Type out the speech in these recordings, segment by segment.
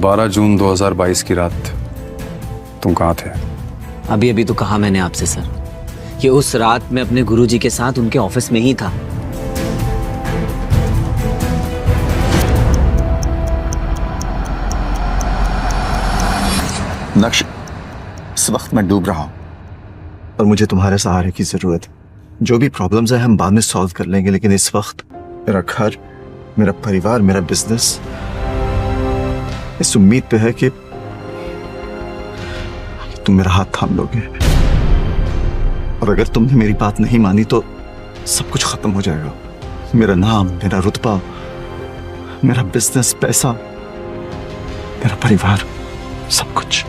12 जून 2022 की रात तुम कहाँ थे? अभी अभी तो कहा मैंने आपसे सर, कि उस रात मैं अपने गुरुजी के साथ उनके ऑफिस में ही था। नक्श, इस वक्त मैं डूब रहा हूं और मुझे तुम्हारे सहारे की जरूरत है। जो भी प्रॉब्लम्स है हम बाद में सॉल्व कर लेंगे, लेकिन इस वक्त मेरा घर, मेरा परिवार, मेरा बिजनेस इस उम्मीद पे है कि तुम मेरा हाथ थाम लोगे। और अगर तुमने मेरी बात नहीं मानी तो सब कुछ खत्म हो जाएगा। मेरा नाम, मेरा रुतबा, मेरा बिजनेस, पैसा, मेरा परिवार, सब कुछ।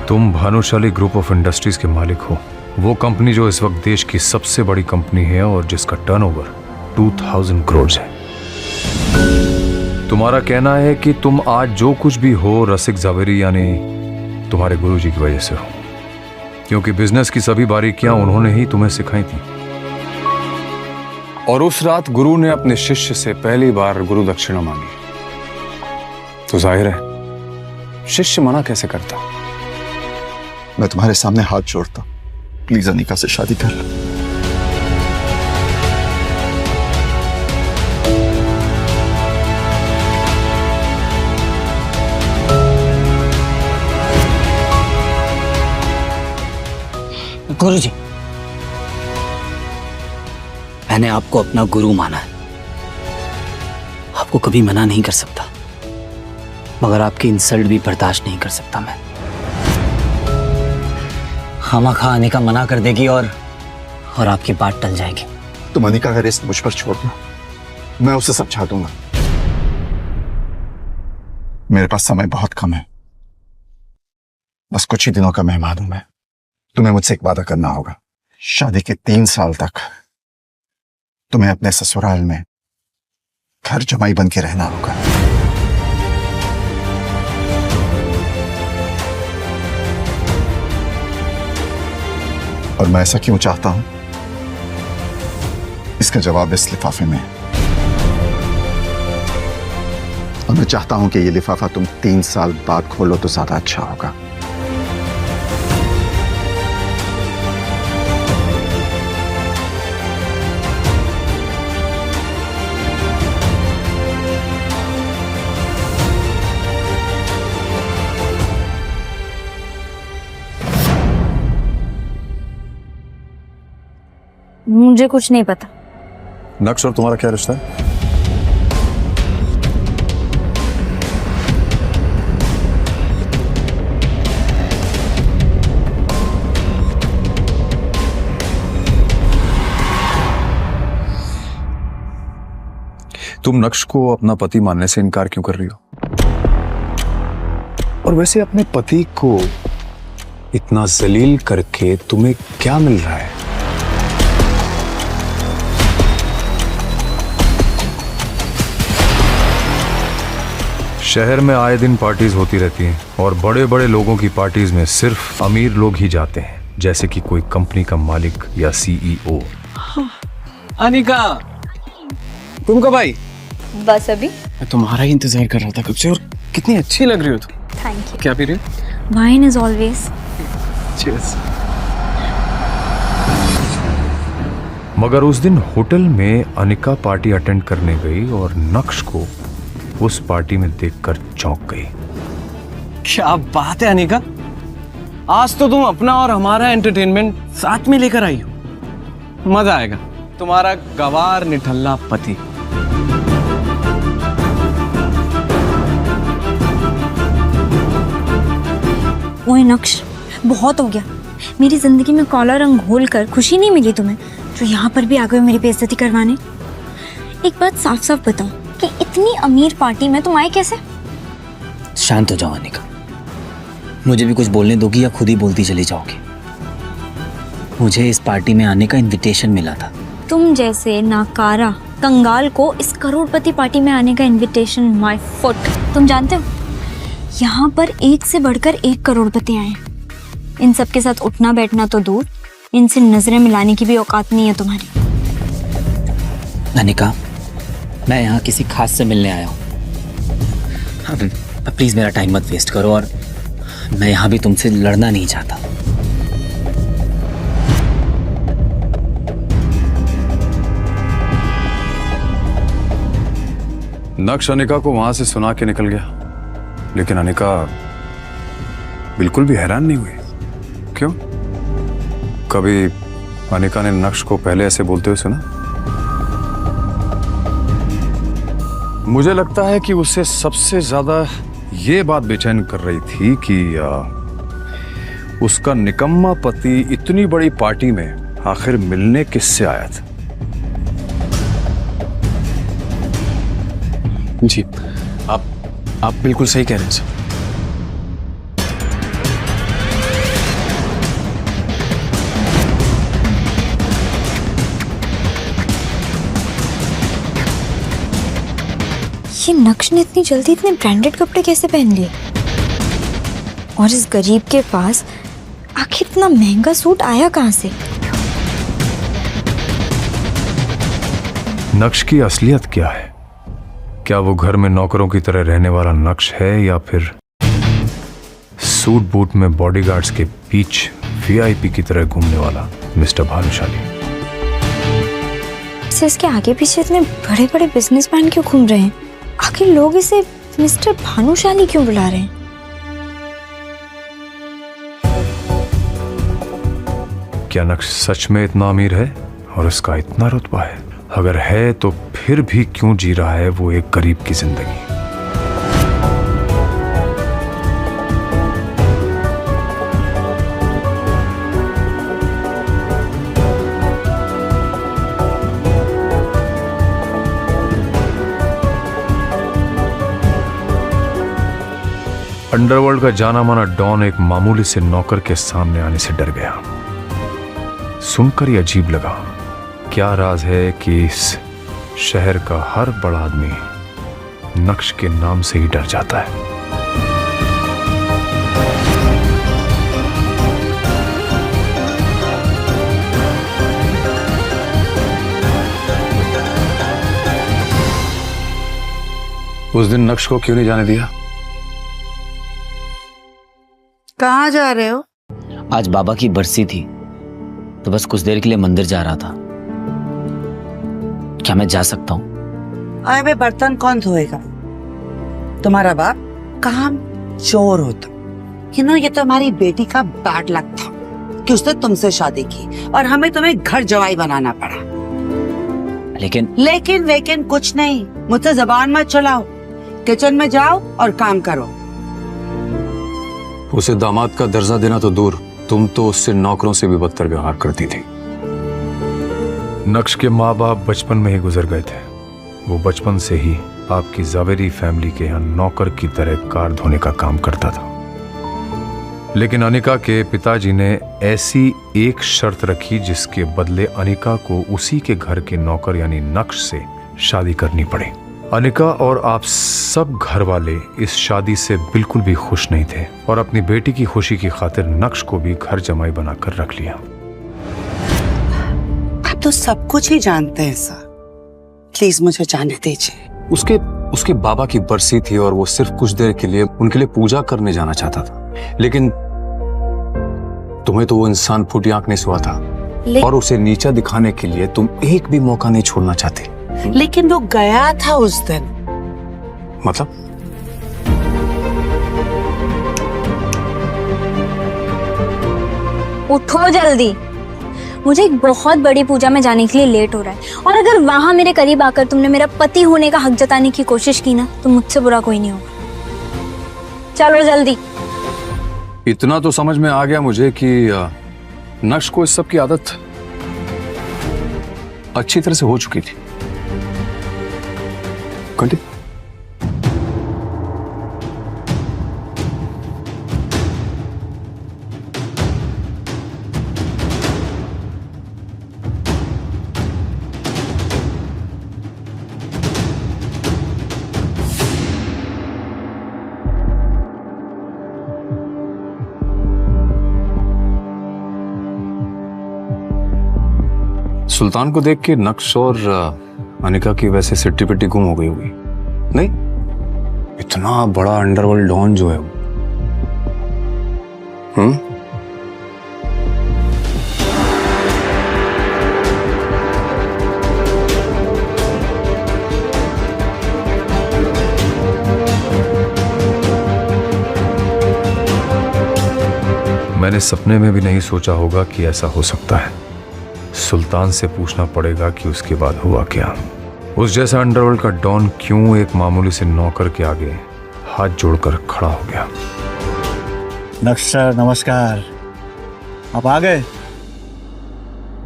तुम भानुशाली ग्रुप ऑफ इंडस्ट्रीज के मालिक हो, वो कंपनी जो इस वक्त देश की सबसे बड़ी कंपनी है और जिसका टर्नओवर 2000 करोड़ है। तुम्हारा कहना है कि तुम आज जो कुछ भी हो रसिक जावेरी यानी तुम्हारे गुरुजी की वजह से हो, क्योंकि बिजनेस की सभी बारीकियां उन्होंने ही तुम्हें सिखाई थी। और उस रात गुरु ने अपने शिष्य से पहली बार गुरु दक्षिणा मांगी, तो जाहिर है शिष्य मना कैसे करता। मैं तुम्हारे सामने हाथ जोड़ता, प्लीज अनिका से शादी कर लो। गुरुजी, मैंने आपको अपना गुरु माना है, आपको कभी मना नहीं कर सकता, मगर आपकी इंसल्ट भी बर्दाश्त नहीं कर सकता मैं। खामखा अनिका मना कर देगी और आपकी बात टल जाएगी। तुम अनिका का रिस्क मुझ पर छोड़ दो, मैं उसे समझा दूंगा। मेरे पास समय बहुत कम है, बस कुछ ही दिनों का मेहमान हूं मैं। तुम्हें मुझसे एक वादा करना होगा, शादी के 3 साल तक तुम्हें अपने ससुराल में घर जमाई बन के रहना होगा। और मैं ऐसा क्यों चाहता हूं, इसका जवाब इस लिफाफे में है। और मैं चाहता हूं कि ये लिफाफा तुम 3 साल बाद खोलो तो ज्यादा अच्छा होगा। मुझे कुछ नहीं पता। नक्श और तुम्हारा क्या रिश्ता है? तुम नक्श को अपना पति मानने से इनकार क्यों कर रही हो? और वैसे अपने पति को इतना जलील करके तुम्हें क्या मिल रहा है? शहर में आए दिन पार्टीज होती रहती हैं और बड़े बड़े लोगों की पार्टीज में सिर्फ अमीर लोग ही जाते हैं, जैसे कि कोई कंपनी का मालिक या सीईओ। अनिका, तुम कब आई? बस अभी। मैं तुम्हारा ही इंतजार कर रहा था कब से, और कितनी अच्छी लग रही हो तुम। Thank you. क्या पी रही हो? Wine is always. चीयर्स। मगर उस दिन होटल में अनिका पार्टी अटेंड करने गई और नक्श को उस पार्टी में देखकर चौंक गई। क्या बात है अनिका, आज तो तुम अपना और हमारा एंटरटेनमेंट साथ में लेकर आई हो। मजा आएगा। तुम्हारा गवार निठल्ला पति। ओए नक्श, बहुत हो गया। मेरी जिंदगी में काला रंग घोल कर खुशी नहीं मिली तुम्हें, जो यहाँ पर भी आ गए मेरी बेइज्जती करवाने। एक बात साफ साफ बताओ कि इतनी अमीर पार्टी में तुम आए कैसे? शांत हो जाओ अनिका, मुझे भी कुछ बोलने दोगी या खुद ही बोलती चली जाओगी? मुझे इस पार्टी में आने का इनविटेशन मिला था। तुम जैसे नाकारा कंगाल को इस करोड़पति पार्टी में आने का इनविटेशन माय फुट। तुम जानते हो यहाँ पर एक से बढ़कर एक करोड़पति आए। इन सब के साथ उठना बैठना तो दूर, इनसे नजरें मिलाने की भी औकात नहीं है तुम्हारी। अनिका, मैं यहाँ किसी खास से मिलने आया हूँ। अब प्लीज मेरा टाइम मत वेस्ट करो, और मैं यहाँ भी तुमसे लड़ना नहीं चाहता। नक्श अनिका को वहां से सुना के निकल गया, लेकिन अनिका बिल्कुल भी हैरान नहीं हुई। क्यों? कभी अनिका ने नक्श को पहले ऐसे बोलते हुए सुना? मुझे लगता है कि उसे सबसे ज्यादा ये बात बेचैन कर रही थी कि उसका निकम्मा पति इतनी बड़ी पार्टी में आखिर मिलने किससे आया था। जी, आप बिल्कुल सही कह रहे हैं सर। ये नक्श ने इतनी जल्दी इतने ब्रांडेड कपड़े कैसे पहन लिए? और इस गरीब के पास आखिर इतना महंगा सूट आया कहाँ से? नक्श की असलियत क्या है? क्या वो घर में नौकरों की तरह रहने वाला नक्श है, या फिर सूट बूट में बॉडीगार्ड्स के बीच वीआईपी की तरह घूमने वाला मिस्टर भानुशाली? इसके आगे पीछे इतने बड़े बड़े बिजनेसमैन क्यों घूम रहे हैं? आखिर लोग इसे मिस्टर भानुशाली क्यों बुला रहे हैं? क्या नक्श सच में इतना अमीर है और उसका इतना रुतबा है? अगर है तो फिर भी क्यों जी रहा है वो एक गरीब की जिंदगी? अंडरवर्ल्ड का जाना माना डॉन एक मामूली से नौकर के सामने आने से डर गया। सुनकर ही अजीब लगा। क्या राज है कि इस शहर का हर बड़ा आदमी नक्श के नाम से ही डर जाता है? उस दिन नक्श को क्यों नहीं जाने दिया? कहाँ जा रहे हो? आज बाबा की बरसी थी, तो बस कुछ देर के लिए मंदिर जा रहा था। क्या मैं जा सकता हूँ? अरे बर्तन कौन धोएगा? तुम्हारा बाप काम चोर होता। ये तो हमारी बेटी का बैड लक था कि उसने तुमसे शादी की और हमें तुम्हें घर जवाई बनाना पड़ा। लेकिन कुछ नहीं, मुझसे जबान मत चलाओ। किचन में जाओ और काम करो। उसे दामाद का दर्जा देना तो दूर, तुम तो उससे नौकरों से भी बदतर व्यवहार करती थी। नक्श के माँ बाप बचपन में ही गुजर गए थे। वो बचपन से ही आपकी जावेरी फैमिली के यहाँ नौकर की तरह कार धोने का काम करता था। लेकिन अनिका के पिताजी ने ऐसी एक शर्त रखी जिसके बदले अनिका को उसी के घर के नौकर यानी नक्श से शादी करनी पड़ी। अनिका और आप सब घर वाले इस शादी से बिल्कुल भी खुश नहीं थे और अपनी बेटी की खुशी की खातिर नक्श को भी घर जमाई बनाकर रख लिया। आप तो सब कुछ ही जानते हैं सर, प्लीज मुझे जाने दीजिए। उसके बाबा की बरसी थी और वो सिर्फ कुछ देर के लिए उनके लिए पूजा करने जाना चाहता था, लेकिन तुम्हें तो वो इंसान फूटी आंख नहीं सुहा था और उसे नीचा दिखाने के लिए तुम एक भी मौका नहीं छोड़ना चाहते। लेकिन वो गया था उस दिन। मतलब? उठो जल्दी, मुझे एक बहुत बड़ी पूजा में जाने के लिए लेट हो रहा है, और अगर वहां मेरे करीब आकर तुमने मेरा पति होने का हक जताने की कोशिश की ना, तो मुझसे बुरा कोई नहीं होगा। चलो जल्दी। इतना तो समझ में आ गया मुझे कि नक्श को इस सब की आदत अच्छी तरह से हो चुकी थी। कंटिन्यू। सुल्तान को देख के नक्श और अनिका की वैसे सिट्टी पिट्टी गुम हो गई होगी। नहीं, इतना बड़ा अंडरवर्ल्ड डॉन जो है वो। मैंने सपने में भी नहीं सोचा होगा कि ऐसा हो सकता है। सुल्तान से पूछना पड़ेगा कि उसके बाद हुआ क्या। उस जैसा अंडरवर्ल्ड का डॉन क्यों एक मामूली से नौकर के आगे हाथ जोड़कर खड़ा हो गया। नक्श सर नमस्कार, आप आ गए।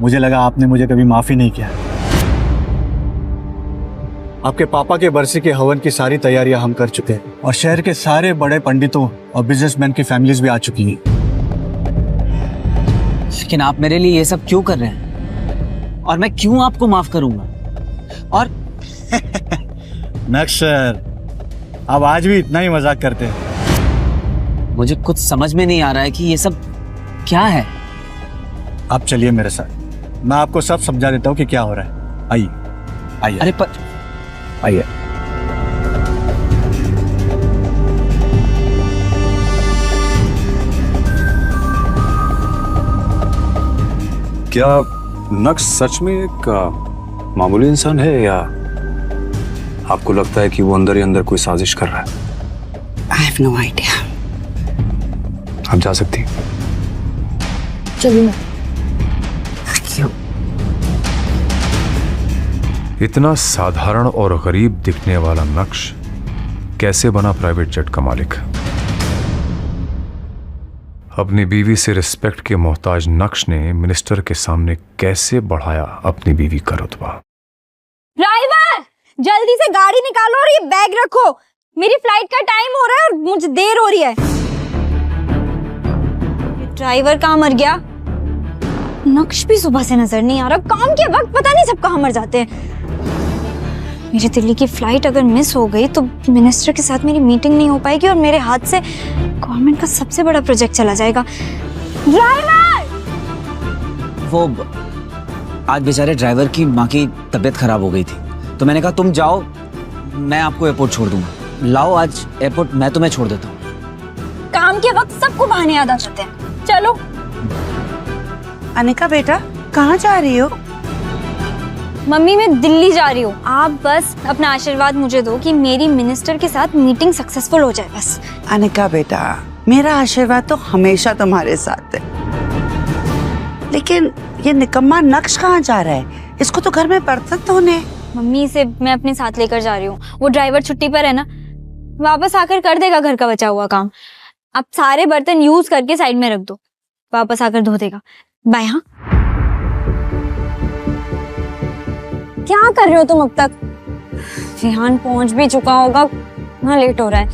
मुझे लगा आपने मुझे कभी माफी नहीं किया। आपके पापा के बरसी के हवन की सारी तैयारियां हम कर चुके हैं और शहर के सारे बड़े पंडितों और बिजनेसमैन की फैमिलीज भी आ चुकी हैं। लेकिन आप मेरे लिए ये सब क्यों कर रहे हैं और मैं क्यों आपको माफ करूंगा? और नक्श सर, आप आज भी इतना ही मजाक करते हैं। मुझे कुछ समझ में नहीं आ रहा है कि ये सब क्या है। आप चलिए मेरे साथ, मैं आपको सब समझा देता हूँ कि क्या हो रहा है। आइए आइए। अरे पर आइए। क्या नक्श सच में एक मामूली इंसान है या आपको लगता है कि वो अंदर ही अंदर कोई साजिश कर रहा है? I have no idea. आप जा सकती हैं। चलिए। क्यों? इतना साधारण और गरीब दिखने वाला नक्श कैसे बना प्राइवेट जेट का मालिक? अपनी बीवी से रिस्पेक्ट के मोहताज नक्श ने मिनिस्टर के सामने कैसे बढ़ाया अपनी बीवी का रुतबा। ड्राइवर, जल्दी से गाड़ी निकालो और ये बैग रखो। मेरी फ्लाइट का टाइम हो रहा है और मुझे देर हो रही है। ड्राइवर कहाँ मर गया? नक्श भी सुबह से नजर नहीं आ रहा। काम के वक्त पता नहीं सब कहाँ मर जाते हैं। मेरी दिल्ली की फ्लाइट अगर मिस हो गई तो मिनिस्टर के साथ मेरी मीटिंग नहीं हो पाएगी और मेरे हाथ से गवर्नमेंट का सबसे बड़ा प्रोजेक्ट चला जाएगा। ड्राइवर! वो आज बेचारे ड्राइवर की माँ की तबीयत खराब हो गई थी, तो मैंने कहा तुम जाओ, मैं आपको एयरपोर्ट छोड़ दूंगा। लाओ आज एयरपोर्ट मैं तुम्हें छोड़ देता हूँ। काम के वक्त सबको बहाने याद आ जाते हैं। चलो। अनिका बेटा, कहाँ जा रही हो? मम्मी मैं दिल्ली जा रही हूँ। आप बस अपना आशीर्वाद मुझे दो कि मेरी मिनिस्टर के साथ मीटिंग सक्सेसफुल हो जाए बस। अनिका बेटा, मेरा आशीर्वाद तो हमेशा तुम्हारे साथ है। लेकिन ये निकम्मा नक्श कहाँ जा रहा है? इसको तो घर में बर्तन धोने। मम्मी इसे मैं अपने साथ लेकर जा रही हूँ। वो ड्राइवर छुट्टी पर है ना, वापस आकर कर देगा घर का बचा हुआ काम। आप सारे बर्तन यूज करके साइड में रख दो, वापस आकर धो देगा। बाय। हाँ, क्या कर रहे हो तुम अब तक? विहान पहुंच भी चुका होगा, वहां लेट हो रहा है।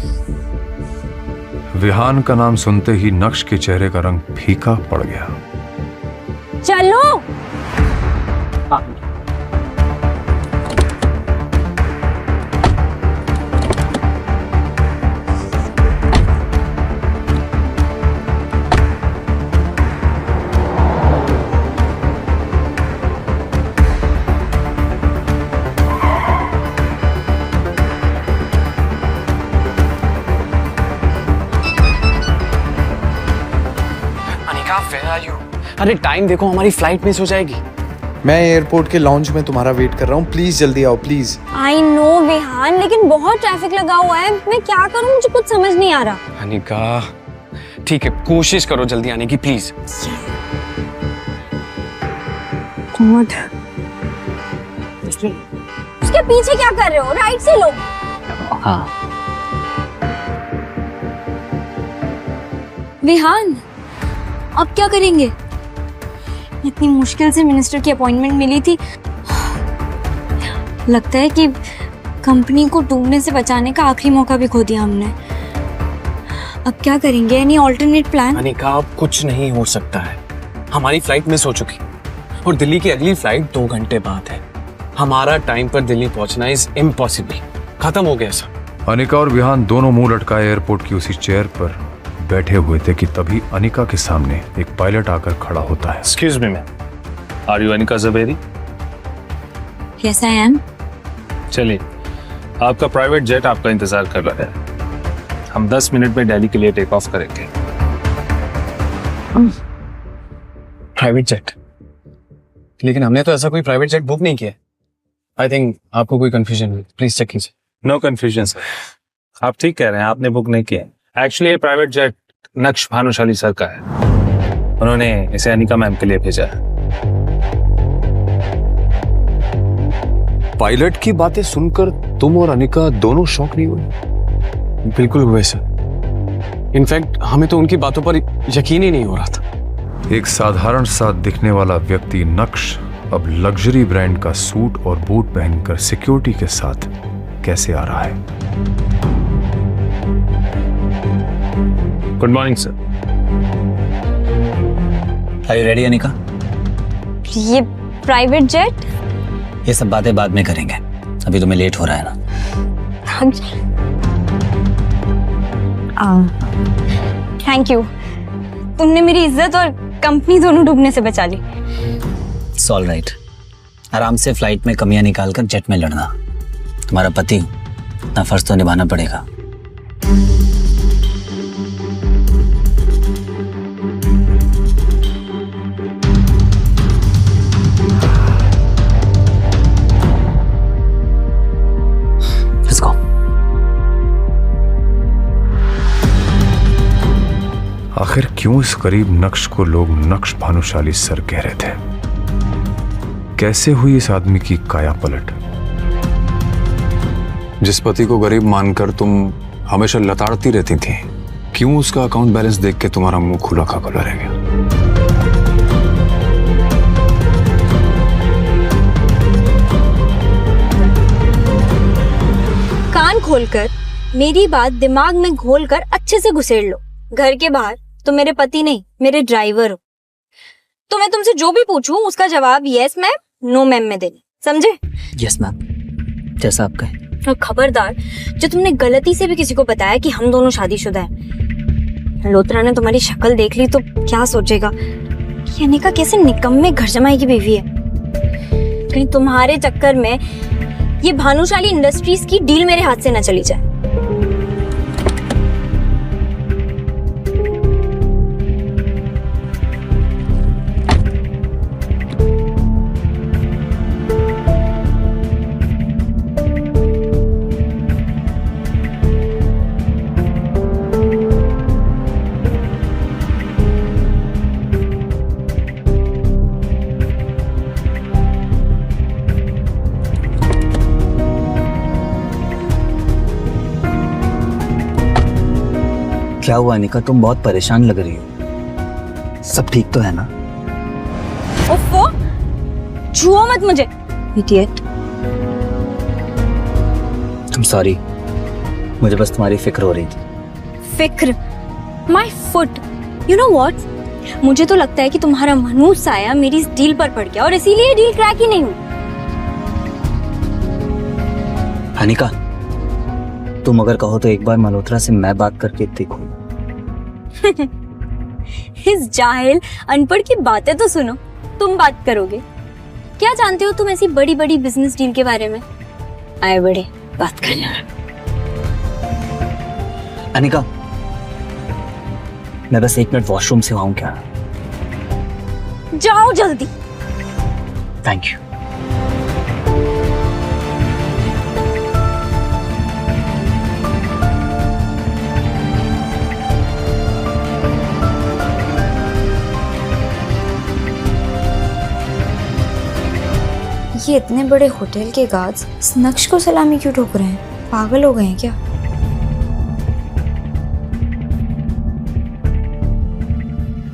विहान का नाम सुनते ही नक्श के चेहरे का रंग फीका पड़ गया। चलो। अरे टाइम देखो, हमारी फ्लाइट मिस हो जाएगी। मैं एयरपोर्ट के लॉन्च में तुम्हारा वेट कर रहा हूँ, प्लीज जल्दी आओ प्लीज। आई नो विहान, लेकिन बहुत ट्रैफिक लगा हुआ है। मैं क्या करूं, मुझे कुछ समझ नहीं आ रहा। अनिका ठीक है, कोशिश करो जल्दी आने की प्लीज। उसके पीछे क्या कर रहे हो? राइट से लो। हाँ विहान, अब क्या करेंगे? इतनी मुश्किल से मिनिस्टर की अपॉइंटमेंट मिली थी। लगता है कि कंपनी को डूबने से बचाने का आखिरी मौका भी खो दिया हमने। अब क्या करेंगे? Any alternate plan? अनिका अब कुछ नहीं हो सकता है। हमारी फ्लाइट मिस हो चुकी और दिल्ली की अगली फ्लाइट 2 घंटे बाद है। हमारा टाइम पर दिल्ली पहुंचना इज इम्पॉसिबल। खत्म हो गया सब। अनिका और विहान दोनों मुंह लटकाए एयरपोर्ट की उसी चेयर पर बैठे हुए थे कि तभी अनिका के सामने एक पायलट आकर खड़ा होता है। Excuse me, ma'am. Are you Anika Zaveri? Yes, I am. चलिए, आपका प्राइवेट जेट आपका इंतजार कर रहा है। हम 10 मिनट में दिल्ली के लिए टेक ऑफ करेंगे। Private jet? लेकिन हमने तो ऐसा कोई प्राइवेट जेट बुक नहीं किया। आई थिंक आपको कोई कंफ्यूजन हुई, प्लीज चेक कीजिए। नो कंफ्यूजन सर, आप ठीक कह रहे हैं, आपने बुक नहीं किया। एक्चुअली ये प्राइवेट जेट नक्श भानुशाली सर का है, उन्होंने इसे अनिका मैम के लिए भेजा है। पायलट की बातें सुनकर तुम और अनिका दोनों शॉक नहीं हुए? बिल्कुल हुए सर, इनफैक्ट हमें तो उनकी बातों पर यकीन ही नहीं हो रहा था। एक साधारण सा दिखने वाला व्यक्ति नक्श अब लग्जरी ब्रांड का सूट और बूट पहनकर सिक्योरिटी के साथ कैसे आ रहा है? Good morning sir. Are you ready Anika? ये प्राइवेट जेट? ये सब बातें बाद में करेंगे, अभी तुम्हें लेट हो रहा है ना। थैंक यू, तुमने मेरी इज्जत और कंपनी दोनों डूबने से बचा ली। इट्स ऑल राइट, आराम से फ्लाइट में कमियां निकालकर जेट में लड़ना। तुम्हारा पति हूं, अपना फर्ज तो निभाना पड़ेगा। Let's go. आखिर क्यों इस गरीब नक्श को लोग नक्श भानुशाली सर कह रहे थे? कैसे हुई इस आदमी की काया पलट? जिस पति को गरीब मानकर तुम हमेशा लताड़ती रहती थी, क्यों उसका अकाउंट बैलेंस देख के तुम्हारा मुंह खुला का खुला रह गया? कान खोलकर मेरी बात दिमाग में घोलकर अच्छे से घुसेड़ लो। घर के बाहर तो मेरे पति नहीं, मेरे ड्राइवर हो। तो मैं तुमसे जो भी पूछूं उसका जवाब यस मैम, नो मैम में देना, समझे? यस मैम, जैसा आप कहें। और खबरदार, जो तुमने गलती से भी किसी को बताया कि हम दोनों शादीशुदा हैं, लोत्रा ने तुम्हारी शक्ल देख ली तो क्या सोचेगा कि अनिका कैसे निकम्मे घर जमाई की बीवी है। कहीं तुम्हारे चक्कर में ये भानुशाली इंडस्ट्रीज की डील मेरे हाथ से न चली जाए। क्या हुआ अनिका, तुम बहुत परेशान लग रही हो। सब ठीक तो है ना? ओफो, छुओ मत मुझे, इडियट। I'm सॉरी, मुझे बस तुम्हारी फिक्र हो रही थी। फिक्र? My foot, you know what, मुझे तो लगता है कि तुम्हारा मनूस साया मेरी इस डील पर पड़ गया और इसीलिए डील क्रैक ही नहीं हुई। अनिका, तुम अगर कहो तो एक बार मल्होत्रा से मैं बात करके देखूं। इस जाहिल अनपढ़ की बातें तो सुनो, तुम बात करोगे? क्या जानते हो तुम ऐसी बड़ी बड़ी बिजनेस डील के बारे में? आए बड़े बात करना। अनिका, मैं बस 1 मिनट वॉशरूम से आऊं क्या? जाओ जल्दी। Thank you. ये इतने बड़े होटल के गार्ड्स इस नक्श को सलामी क्यों ठोक रहे हैं? पागल हो गए हैं क्या?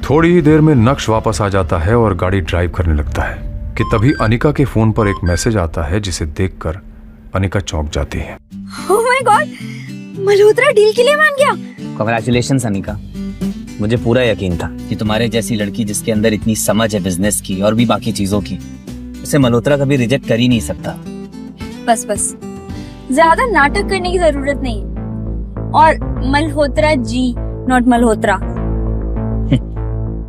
थोड़ी ही देर में नक्श वापस आ जाता है और गाड़ी ड्राइव करने लगता है कि तभी अनिका के फोन पर एक मैसेज आता है जिसे देखकर अनिका चौंक जाती है। Oh my God, Malhotra deal के लिए मान गया। कांग्रेचुलेशंस अनिका, मुझे पूरा यकीन था कि तुम्हारे जैसी लड़की जिसके अंदर इतनी समझ है बिजनेस की और भी बाकी चीजों की, उसे मल्होत्रा कभी रिजेक्ट कर ही नहीं सकता। बस बस, ज्यादा नाटक करने की जरूरत नहीं है। और मल्होत्रा जी, नॉट मल्होत्रा।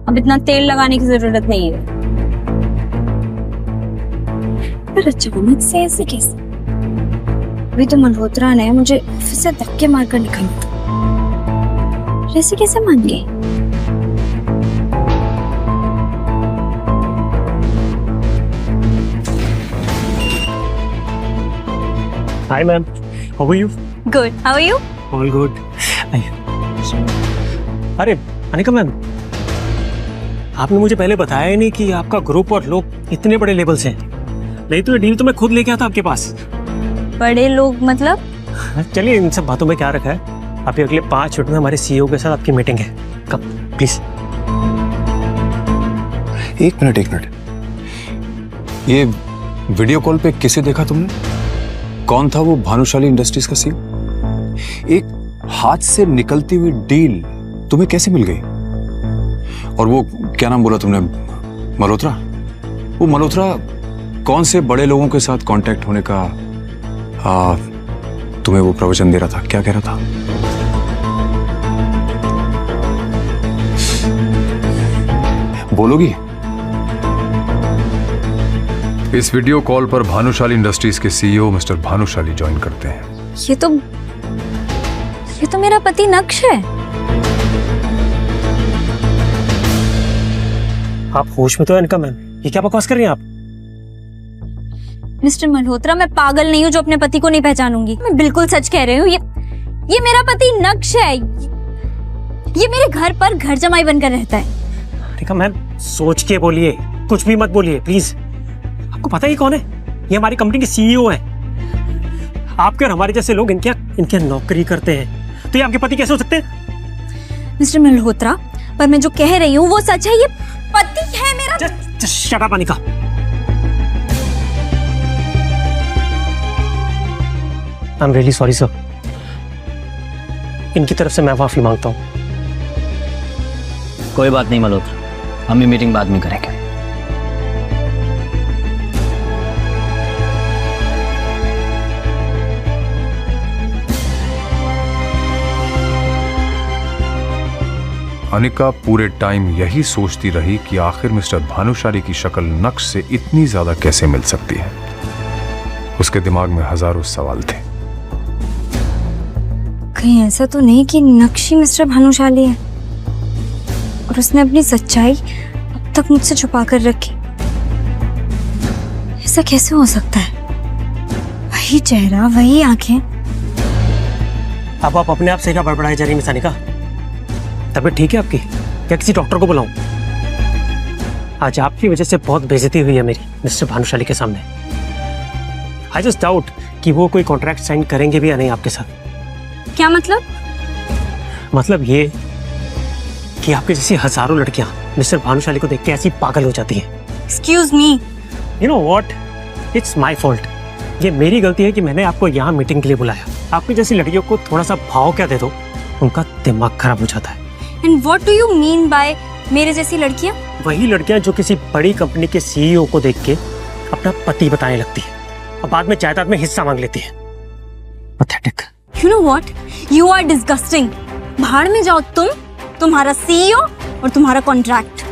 अब इतना तेल लगाने की जरूरत नहीं है। पर अचानक से ऐसे कैसे? अभी तो मल्होत्रा ने मुझे ऑफिस से धक्के मारकर निकाला था। ऐसे कैसे मान गए? Hi ma'am, how are you? Good, how are you? All good. अरे अनिका मैम, आपने मुझे पहले बताया ही नहीं कि आपका ग्रुप और लोग इतने बड़े लेवल से हैं। नहीं तो ये डील तो मैं खुद लेके आता आपके पास। बड़े लोग मतलब? चलिए इन सब बातों में क्या रखा है, अभी अगले 5 मिनट में हमारे सीईओ के साथ आपकी मीटिंग है। कब प्लीज। एक मिनट, ये वीडियो कॉल पे किसे देखा तुमने? कौन था वो भानुशाली इंडस्ट्रीज का सीईओ? एक हाथ से निकलती हुई डील तुम्हें कैसे मिल गई? और वो क्या नाम बोला तुमने, मल्होत्रा? वो मल्होत्रा कौन से बड़े लोगों के साथ कांटेक्ट होने का तुम्हें वो प्रवचन दे रहा था? क्या कह रहा था? बोलोगी? इस वीडियो कॉल पर भानुशाली इंडस्ट्रीज के सीईओ मिस्टर भानुशाली ज्वाइन करते हैं। ये तो मेरा पति नक्श है। आप होश में तो है अनिका मैम, ये क्या बकवास कर रही हैं आप? मिस्टर मल्होत्रा, मैं पागल नहीं हूँ जो अपने पति को नहीं पहचानूंगी। मैं बिल्कुल सच कह रही हूँ। ये मेरा पति नक्श है। ये मेरे घर पर घर जमाई बनकर रहता है। अनिका मैम, सोच के बोलिए, कुछ भी मत बोलिए प्लीज। आपको पता ही कौन है? ये हमारी कंपनी के सीईओ हैं। आपके और हमारे जैसे लोग इनके नौकरी करते हैं, तो ये आपके पति कैसे हो सकते हैं? मिस्टर मल्होत्रा, पर मैं जो कह रही हूँ वो सच है। ये पति है मेरा। Just shut up, Anika. I'm really sorry, sir. इनकी तरफ से मैं माफी मांगता हूँ। कोई बात नहीं मल्होत्रा, हम ये मीटिंग बाद में करेंगे। अनिका पूरे टाइम यही सोचती रही कि आखिर मिस्टर भानुशाली की शक्ल नक्श से इतनी ज्यादा कैसे मिल सकती है। उसके दिमाग में हजारों सवाल थे। कहीं ऐसा तो नहीं कि नक्श ही मिस्टर भानुशाली है और उसने अपनी सच्चाई अब तक मुझसे छुपा कर रखी? ऐसा कैसे हो सकता है? वही चेहरा, वही आंखें। अब आप अपने आप से क्या बड़बड़ाई जा रही मिस अनिका? तबीयत ठीक है आपकी? क्या किसी डॉक्टर को बुलाऊं? आज आपकी वजह से बहुत बेइज्जती हुई है मेरी मिस्टर भानुशाली के सामने। आई जस्ट डाउट कि वो कोई कॉन्ट्रैक्ट साइन करेंगे भी या नहीं आपके साथ। क्या मतलब? मतलब ये कि आपकी जैसी हजारों लड़कियां मिस्टर भानुशाली को देख के ऐसी पागल हो जाती हैं। Excuse me. You know what, it's my fault. ये मेरी गलती है कि मैंने आपको यहाँ मीटिंग के लिए बुलाया। आपकी जैसी लड़कियों को थोड़ा सा भाव क्या दे दो, उनका दिमाग खराब हो जाता है। And what do you mean by मेरे जैसी लड़कियां? वही लड़कियां जो किसी बड़ी कंपनी के सीईओ को देख के अपना पति बताने लगती है और बाद में जायदाद में हिस्सा मांग लेती है। Pathetic. You know what, you are disgusting. भाड़ में जाओ तुम, तुम्हारा सीईओ और तुम्हारा कॉन्ट्रैक्ट।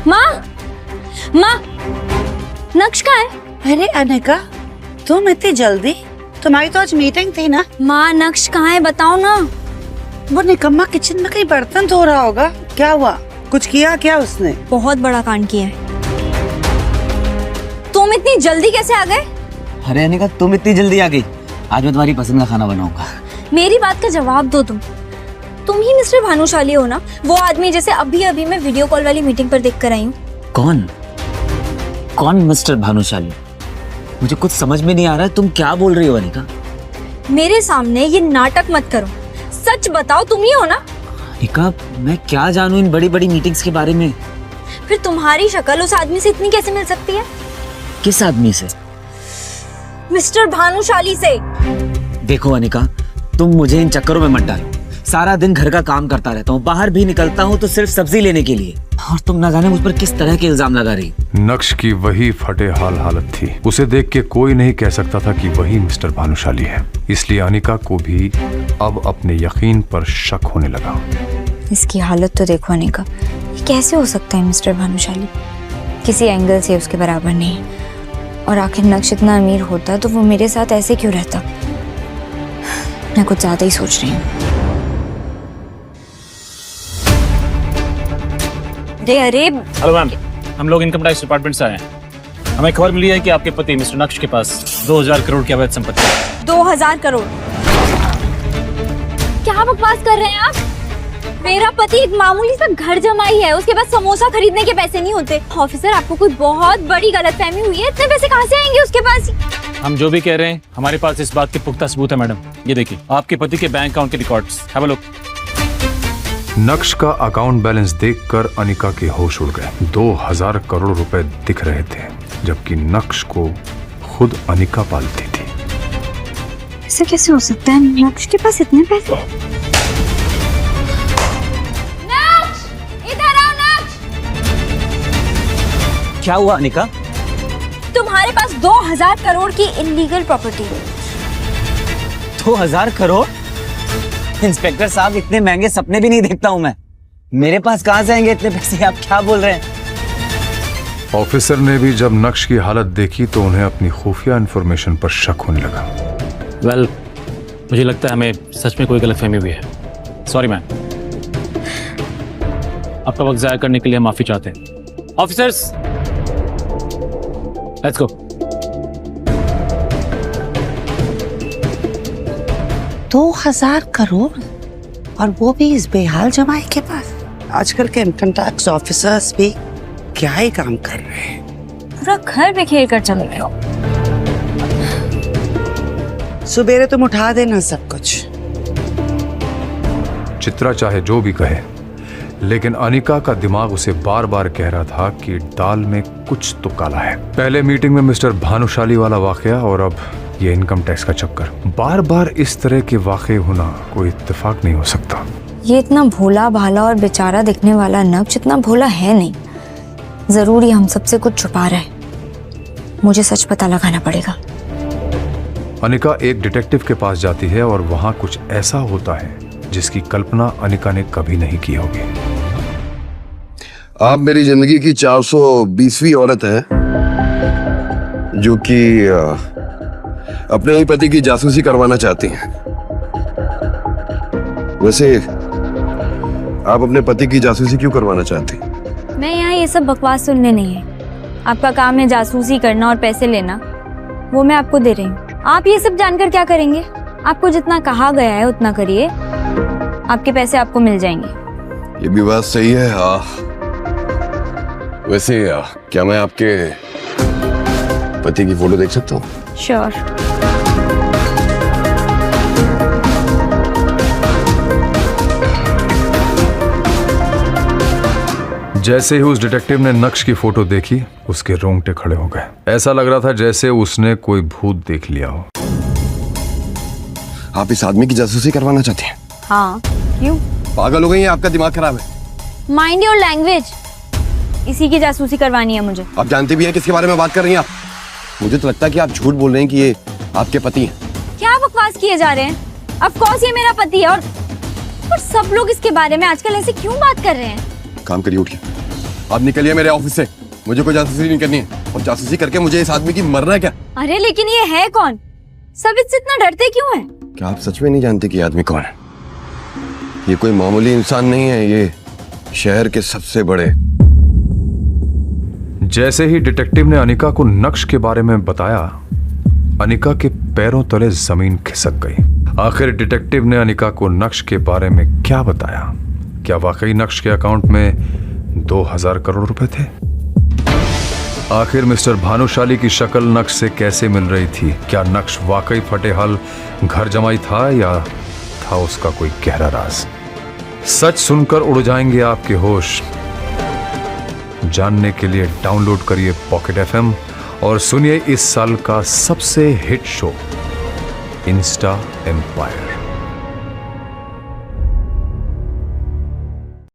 माँ, नक्श कहाँ है? अरे अनिका, तुम इतनी जल्दी? तुम्हारी तो आज मीटिंग थी ना। माँ, नक्श कहाँ है बताओ ना। वो निकम्मा किचन में कहीं बर्तन धो रहा होगा। क्या हुआ? कुछ किया क्या उसने? बहुत बड़ा कांड किया है। तुम इतनी जल्दी कैसे आ गए? अरे अनिका, तुम इतनी जल्दी आ गई? आज मैं तुम्हारी पसंद का खाना बनाऊंगा। मेरी बात का जवाब दो। तुम ही मिस्टर भानुशाली हो ना, वो आदमी जैसे अभी मैं वीडियो कॉल वाली मीटिंग पर देख कर आई हूँ। कौन मिस्टर भानुशाली? मुझे कुछ समझ में नहीं आ रहा है, तुम क्या बोल रही हो अनिका? मेरे सामने ये नाटक मत करो, सच बताओ तुम ही हो ना? अनिका, मैं क्या जानूं इन बड़ी बड़ी मीटिंग्स के बारे में। फिर तुम्हारी शक्ल उस आदमी से इतनी कैसे मिल सकती है? किस आदमी से? मिस्टर भानुशाली से। देखो अनिका, तुम मुझे इन चक्करों में मत डालो। सारा दिन घर का काम करता रहता हूँ, बाहर भी निकलता हूँ तो सिर्फ सब्जी लेने के लिए, और तुम ना जाने मुझ पर किस तरह के इल्जाम लगा रही। नक्श की वही फटे हाल हालत थी। उसे देख के कोई नहीं कह सकता था कि वही मिस्टर भानुशाली है। इसलिए अनिका को भी अब अपने यकीन पर शक होने लगा। इसकी हालत तो देखो अनिका, ये कैसे हो सकता है मिस्टर भानुशाली? किसी एंगल से उसके बराबर नहीं। और आखिर नक्श इतना अमीर होता तो वो मेरे साथ ऐसे क्यों रहता? मैं कुछ ज्यादा ही सोच रही हूँ। अरे हेलो मैम, हम लोग इनकम टैक्स डिपार्टमेंट से आए हैं। हमें खबर मिली है कि आपके पति मिस्टर नक्श के पास 2000 करोड़ की अवैध संपत्ति है। 2000 करोड़? क्या बकवास कर रहे हैं आप? मेरा पति एक मामूली सा घर जमाई है, उसके पास समोसा खरीदने के पैसे नहीं होते। ऑफिसर, आपको कोई बहुत बड़ी गलतफहमी हुई है। इतने पैसे कहाँ से आएंगे उसके पास? हम जो भी कह रहे हैं, हमारे पास इस बात के पुख्ता सबूत है मैडम। ये देखिए, आपके पति के बैंक अकाउंट के रिकॉर्ड्स। Have a look. नक्श का अकाउंट बैलेंस देखकर अनिका के होश उड़ गए। 2000 करोड़ रुपए दिख रहे थे, जबकि नक्श को खुद अनिका पालती थी। ऐसा कैसे हो सकता है? नक्श के पास इतने पैसे? नक्श, इधर आओ नक्श। क्या हुआ अनिका? तुम्हारे पास 2000 करोड़ की इलीगल प्रॉपर्टी है। 2000 करोड़? इंस्पेक्टर साहब, इतने महंगे सपने भी नहीं देखता हूँ मैं। मेरे पास कहाँ से आएंगे इतने पैसे? आप क्या बोल रहे हैं? ऑफिसर ने भी जब नक्श की हालत देखी तो उन्हें अपनी खुफिया इंफॉर्मेशन पर शक होने लगा। वेल, मुझे लगता है हमें सच में कोई गलतफहमी हुई है। सॉरी मैम, आपका वक्त जाया करने के लिए हम माफी चाहते हैं। Officers, let's go. 2000 करोड़, और वो भी इस बेहाल जमाई के पास। आजकल के इनकम टैक्स ऑफिसर्स भी क्या ही काम कर रहे हैं। पूरा घर बिखेर कर चल रहे हो। सुबेरे तुम उठा देना सब कुछ। चित्रा चाहे जो भी कहे, लेकिन अनिका का दिमाग उसे बार बार कह रहा था कि दाल में कुछ तो काला है। पहले मीटिंग में मिस्टर भानुशाली वाला वाकया और अब ये इनकम टैक्स का चक्कर। बार बार इस तरह के वाकये होना कोई इत्तेफाक नहीं हो सकता। ये इतना भोला भाला और बेचारा दिखने वाला नक्श इतना भोला है नहीं। जरूर ये हम सबसे कुछ छुपा रहा है। मुझे सच पता लगाना पड़ेगा। अनिका एक डिटेक्टिव के पास जाती है और वहां कुछ ऐसा होता है जिसकी कल्पना अनिका ने कभी नहीं की होगी। आप मेरी जिंदगी की 420वीं औरत है जो कि अपने ही पति की जासूसी करवाना चाहती हैं। वैसे आप अपने पति की जासूसी क्यों करवाना चाहती? मैं यहाँ ये सब बकवास सुनने नहीं है। आपका काम है जासूसी करना और पैसे लेना, वो मैं आपको दे रही हूँ। आप ये सब जानकर क्या करेंगे? आपको जितना कहा गया है उतना करिए, आपके पैसे आपको मिल जाएंगे। ये भी बात सही है। वैसे क्या मैं आपके पति की फोटो देख सकता हूँ? श्योर। जैसे ही उस डिटेक्टिव ने नक्श की फोटो देखी, उसके रोंगटे खड़े हो गए। ऐसा लग रहा था जैसे उसने कोई भूत देख लिया हो। आप इस आदमी की जासूसी करवाना चाहती हैं? हाँ, क्यों? पागल हो गई हैं? आपका दिमाग खराब है। Mind your language. इसी की जासूसी करवानी है मुझे। आप जानते भी हैं किसके बारे में बात कर रही हैं आप? मुझे तो लगता है कि आप झूठ बोल रहे हैं कि ये आपके पति हैं। क्या बकवास किए जा रहे हैं? ऑफ कोर्स ये मेरा पति है और सब लोग इसके बारे में आजकल ऐसे क्यों बात कर रहे हैं? काम करिए, उठिए। आप निकलिए मेरे ऑफिस से। मुझे कोई जासूसी नहीं करनी है। और जासूसी करके मुझे इस आदमी की मरना है क्या? अरे लेकिन ये है कौन? सब इससे इतना डरते क्यों हैं? क्या आप सच में नहीं जानते कि ये आदमी कौन है? ये कोई मामूली इंसान नहीं है, ये शहर के सबसे बड़े। जैसे ही डिटेक्टिव ने अनिका को नक्श के बारे में बताया, अनिका के पैरों तले जमीन खिसक गई। आखिर डिटेक्टिव ने अनिका को नक्श के बारे में क्या बताया? क्या वाकई नक्श के अकाउंट में 2000 करोड़ रुपए थे? आखिर मिस्टर भानुशाली की शक्ल नक्श से कैसे मिल रही थी? क्या नक्श वाकई फटेहाल घर जमाई था या था उसका कोई गहरा राज? सच सुनकर उड़ जाएंगे आपके होश। जानने के लिए डाउनलोड करिए पॉकेट FM और सुनिए इस साल का सबसे हिट शो इंस्टा एम्पायर।